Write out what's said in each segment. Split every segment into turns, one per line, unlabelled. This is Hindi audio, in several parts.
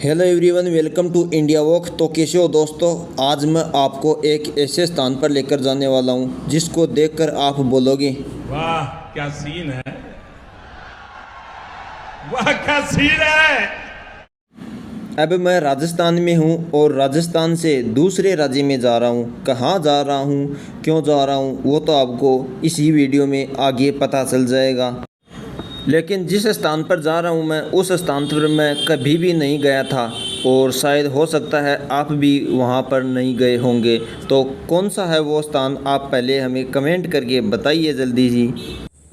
Hello everyone, welcome to India walk. तो कैसे हो दोस्तों। आज मैं आपको एक ऐसे स्थान पर लेकर जाने वाला हूं जिसको देखकर आप बोलोगे
वाह क्या सीन है। वाह क्या सीन है।
अब मैं राजस्थान में हूं और राजस्थान से दूसरे राज्य में जा रहा हूं। कहां जा रहा हूं, क्यों जा रहा हूं, वो तो आपको इसी वीडियो में आगे पता चल जाएगा। लेकिन जिस स्थान पर जा रहा हूं मैं, उस स्थान पर मैं कभी भी नहीं गया था और शायद हो सकता है आप भी वहां पर नहीं गए होंगे। तो कौन सा है वो स्थान, आप पहले हमें कमेंट करके बताइए जल्दी जी।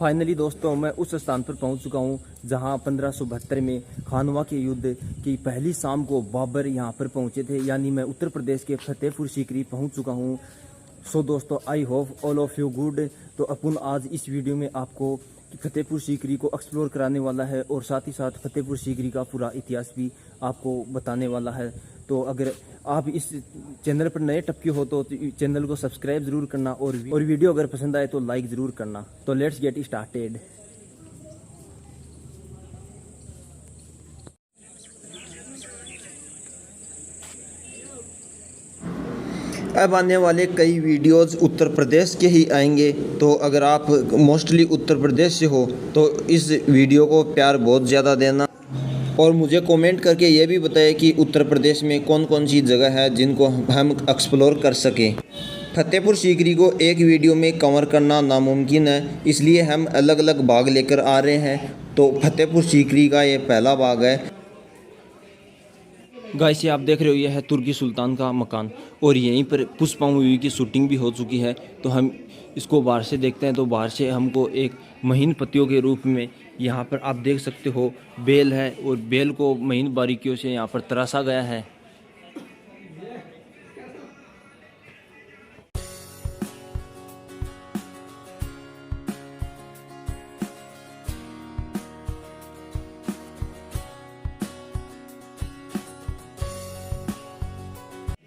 फाइनली दोस्तों, मैं उस स्थान पर पहुंच चुका हूं जहां 1572 में खानवा के युद्ध की पहली शाम को बाबर यहां पर पहुंचे थे। यानी मैं उत्तर प्रदेश के फतेहपुर सीकरी पहुंच चुका हूं। सो दोस्तों, I hope all of you good. तो अपन आज इस वीडियो में आपको फतेहपुर सीकरी को एक्सप्लोर कराने वाला है और साथ ही साथ फतेहपुर सीकरी का पूरा इतिहास भी आपको बताने वाला है। तो अगर आप इस चैनल पर नए टपके हो तो चैनल को सब्सक्राइब जरूर करना और वीडियो अगर पसंद आए तो लाइक जरूर करना। तो लेट्स गेट स्टार्टेड। अब आने वाले कई वीडियोस उत्तर प्रदेश के ही आएंगे। तो अगर आप मोस्टली उत्तर प्रदेश से हो तो इस वीडियो को प्यार बहुत ज़्यादा देना और मुझे कमेंट करके ये भी बताएं कि उत्तर प्रदेश में कौन कौन सी जगह है जिनको हम एक्सप्लोर कर सकें। फतेहपुर सीकरी को एक वीडियो में कवर करना नामुमकिन है, इसलिए हम अलग अलग भाग लेकर आ रहे हैं। तो फतेहपुर सीकरी का ये पहला भाग है। गाइस, ये आप देख रहे हो, ये है तुर्की सुल्तान का मकान और यहीं पर पुष्पा मूवी की शूटिंग भी हो चुकी है। तो हम इसको बाहर से देखते हैं। तो बाहर से हमको एक महीन पत्तियों के रूप में यहाँ पर आप देख सकते हो बेल है और बेल को महीन बारीकियों से यहाँ पर तराशा गया है।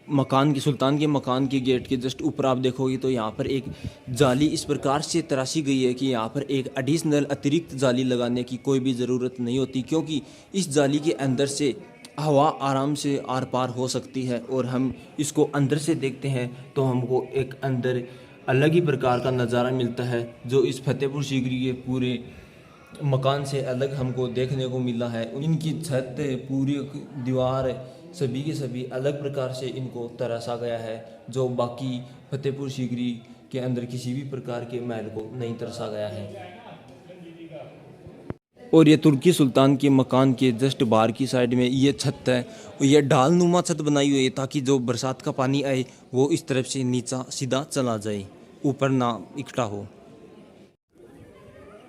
मकान की सुल्तान के मकान के गेट के जस्ट ऊपर आप देखोगे तो यहाँ पर एक जाली इस प्रकार से तराशी गई है कि यहाँ पर एक एडिशनल अतिरिक्त जाली लगाने की कोई भी ज़रूरत नहीं होती, क्योंकि इस जाली के अंदर से हवा आराम से आर पार हो सकती है। और हम इसको अंदर से देखते हैं तो हमको एक अंदर अलग ही प्रकार का नज़ारा मिलता है जो इस फतेहपुर सीकरी के पूरे मकान से अलग हमको देखने को मिला है। इनकी छत, पूरी दीवार, सभी के सभी अलग प्रकार से इनको तराशा गया है, जो बाकी फतेहपुर सीकरी के अंदर किसी भी प्रकार के महल को नहीं तराशा गया है। और ये तुर्की सुल्तान के मकान के जस्ट बाहर की साइड में ये छत है और ये ढालनुमा छत बनाई हुई है ताकि जो बरसात का पानी आए वो इस तरफ से नीचा सीधा चला जाए, ऊपर ना इकट्ठा हो।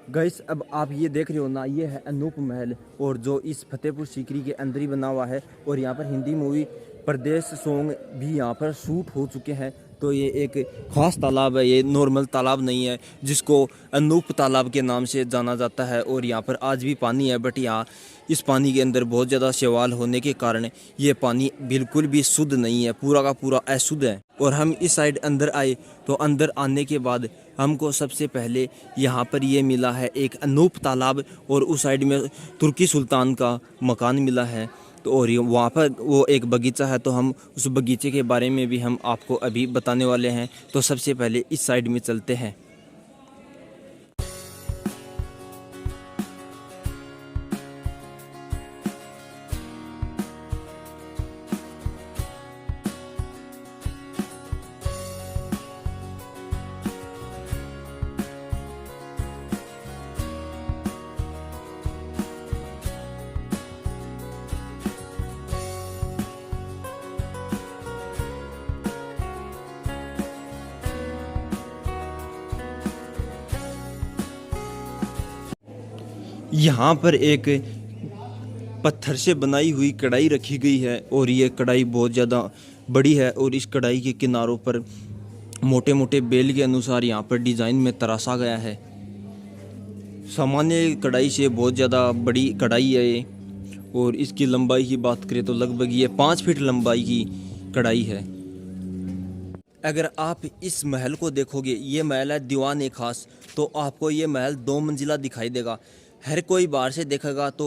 गाइस, अब आप ये देख रहे हो ना, ये है अनूप महल और जो इस फतेहपुर सीकरी के अंदर ही बना हुआ है। और यहाँ पर हिंदी मूवी परदेश सॉन्ग भी यहाँ पर शूट हो चुके हैं। तो ये एक ख़ास तालाब है, ये नॉर्मल तालाब नहीं है जिसको अनूप तालाब के नाम से जाना जाता है। और यहाँ पर आज भी पानी है, बट यहाँ इस पानी के अंदर बहुत ज़्यादा शैवाल होने के कारण ये पानी बिल्कुल भी शुद्ध नहीं है, पूरा का पूरा अशुद्ध है। और हम इस साइड अंदर आए तो अंदर आने के बाद हमको सबसे पहले यहाँ पर ये मिला है एक अनूप तालाब और उस साइड में तुर्की सुल्तान का मकान मिला है। तो और वहाँ पर वो एक बगीचा है, तो हम उस बगीचे के बारे में भी हम आपको अभी बताने वाले हैं। तो सबसे पहले इस साइड में चलते हैं। यहाँ पर एक पत्थर से बनाई हुई कढ़ाई रखी गई है और ये कढ़ाई बहुत ज़्यादा बड़ी है और इस कढ़ाई के किनारों पर मोटे मोटे बेल के अनुसार यहाँ पर डिज़ाइन में तराशा गया है। सामान्य कढ़ाई से बहुत ज़्यादा बड़ी कढ़ाई है ये। और इसकी लंबाई की बात करें तो लगभग ये 5 फीट लंबाई की कढ़ाई है। अगर आप इस महल को देखोगे, ये महल है दीवान ए खास। तो आपको ये महल 2 मंजिला दिखाई देगा। हर कोई बाहर से देखेगा तो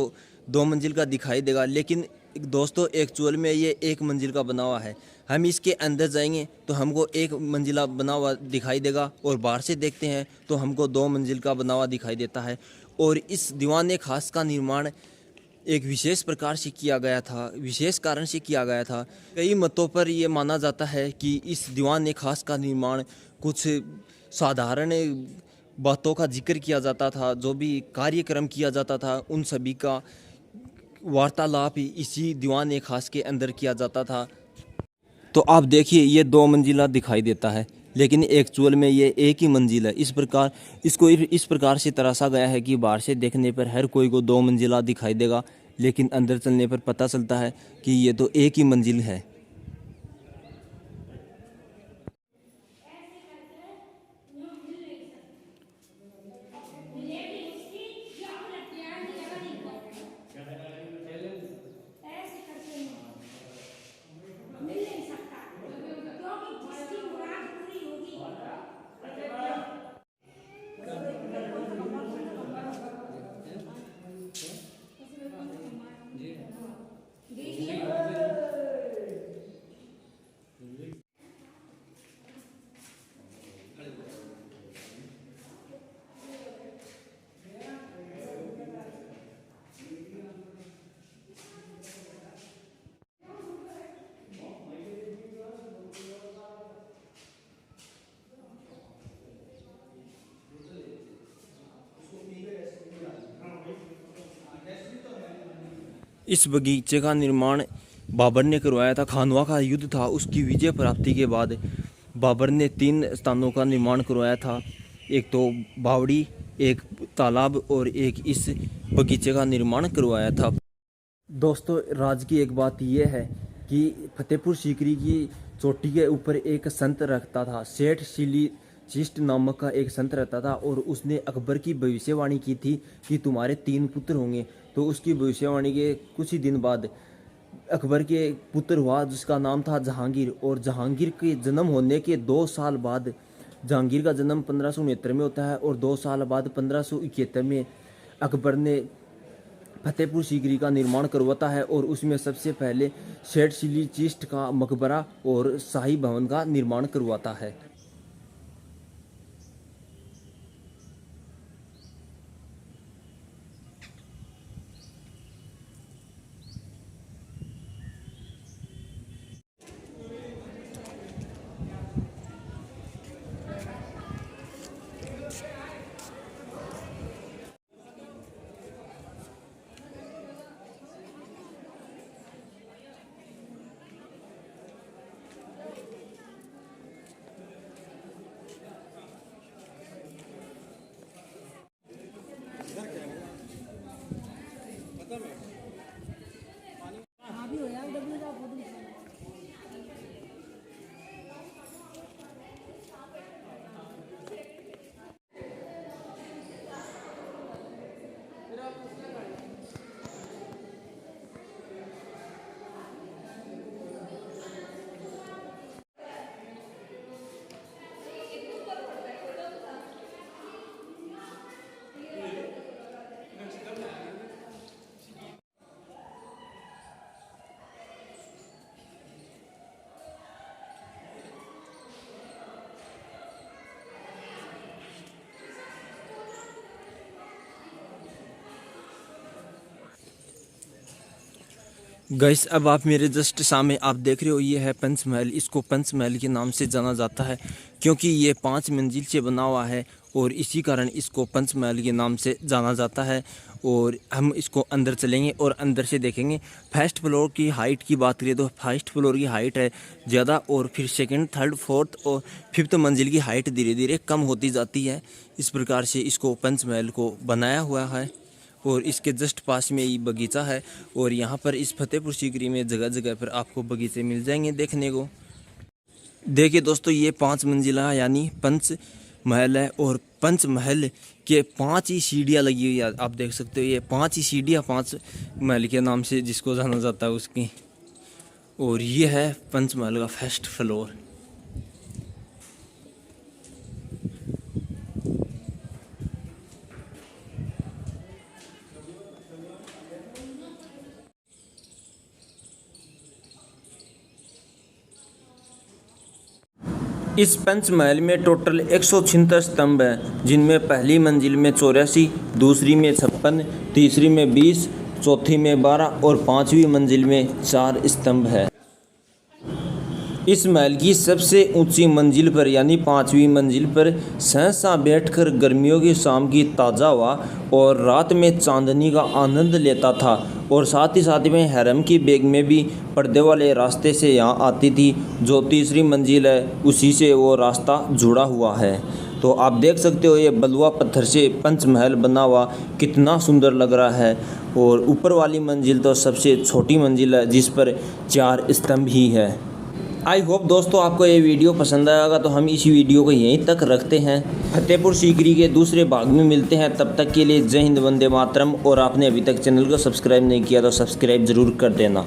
2 मंजिल का दिखाई देगा, लेकिन दोस्तों एक्चुअल में ये एक मंजिल का बना हुआ है। हम इसके अंदर जाएंगे तो हमको एक मंजिला बना हुआ दिखाई देगा और बाहर से देखते हैं तो हमको 2 मंजिल का बना हुआ दिखाई देता है। और इस दीवान खास का निर्माण एक विशेष प्रकार से किया गया था, विशेष कारण से किया गया था। कई मतों पर यह माना जाता है कि इस दीवान खास का निर्माण कुछ साधारण बातों का जिक्र किया जाता था, जो भी कार्यक्रम किया जाता था उन सभी का वार्तालाप इसी दीवान खास के अंदर किया जाता था। तो आप देखिए ये 2 मंजिला दिखाई देता है, लेकिन एक्चुअल में ये एक ही मंजिल है। इसको इस प्रकार से तराशा गया है कि बाहर से देखने पर हर कोई को 2 मंजिला दिखाई देगा, लेकिन अंदर चलने पर पता चलता है कि ये तो एक ही मंजिल है। इस बगीचे का निर्माण बाबर ने करवाया था। खानवा का युद्ध था, उसकी विजय प्राप्ति के बाद बाबर ने 3 स्थानों का निर्माण करवाया था। एक तो बावड़ी, एक तालाब और एक इस बगीचे का निर्माण करवाया था। दोस्तों राज की एक बात यह है कि फतेहपुर सीकरी की चोटी के ऊपर एक संत रखता था, सेठ सिली चिष्ट नामक का एक संत रहता था, और उसने अकबर की भविष्यवाणी की थी कि तुम्हारे 3 पुत्र होंगे। तो उसकी भविष्यवाणी के कुछ ही दिन बाद अकबर के पुत्र हुआ जिसका नाम था जहांगीर, और जहांगीर के जन्म होने के 2 साल बाद, जहांगीर का जन्म 1569 में होता है, और 2 साल बाद 1571 में अकबर ने फतेहपुर सीकरी का निर्माण करवाता है, और उसमें सबसे पहले सेठ सिली चिष्ट का मकबरा और शाही भवन का निर्माण करवाता है। गाइस अब आप मेरे जस्ट सामने आप देख रहे हो, ये है पंचमहल। इसको पंचमहल के नाम से जाना जाता है क्योंकि ये 5 मंजिल से बना हुआ है, और इसी कारण इसको पंचमहल के नाम से जाना जाता है। और हम इसको अंदर चलेंगे और अंदर से देखेंगे। फर्स्ट फ्लोर की हाइट की बात करें तो फर्स्ट फ्लोर की हाइट है ज़्यादा, और फिर सेकंड, थर्ड, फोर्थ और फिफ्थ मंजिल की हाइट धीरे धीरे कम होती जाती है। इस प्रकार से इसको पंचमहल को बनाया हुआ है। और इसके जस्ट पास में ही बगीचा है, और यहाँ पर इस फतेहपुर सीकरी में जगह जगह पर आपको बगीचे मिल जाएंगे देखने को। देखिए दोस्तों, ये 5 मंजिला यानी पंचमहल है, और पंचमहल के 5 ही सीढ़ियाँ लगी हुई है। आप देख सकते हो ये 5 ही सीढ़ियाँ पंचमहल के नाम से जिसको जाना जाता है उसकी। और ये है पंचमहल का फर्स्ट फ्लोर। इस पंचमहल में टोटल 176 स्तंभ हैं, जिनमें पहली मंजिल में 84, दूसरी में 56, तीसरी में 20, चौथी में 12 और पांचवी मंजिल में 4 स्तंभ है। इस महल की सबसे ऊंची मंजिल पर यानी पांचवी मंजिल पर सहसा बैठकर गर्मियों की शाम की ताज़ा हवा और रात में चांदनी का आनंद लेता था और साथ ही में हरम की बेग में भी पर्दे वाले रास्ते से यहाँ आती थी। जो तीसरी मंजिल है उसी से वो रास्ता जुड़ा हुआ है। तो आप देख सकते हो ये बलुआ पत्थर से पंचमहल बना हुआ कितना सुंदर लग रहा है। और ऊपर वाली मंजिल तो सबसे छोटी मंजिल है जिस पर 4 स्तंभ ही है। आई होप दोस्तों आपको ये वीडियो पसंद आएगा। तो हम इस वीडियो को यहीं तक रखते हैं। फतेहपुर सीकरी के दूसरे भाग में मिलते हैं। तब तक के लिए जय हिंद, वंदे मातरम। और आपने अभी तक चैनल को सब्सक्राइब नहीं किया तो सब्सक्राइब ज़रूर कर देना।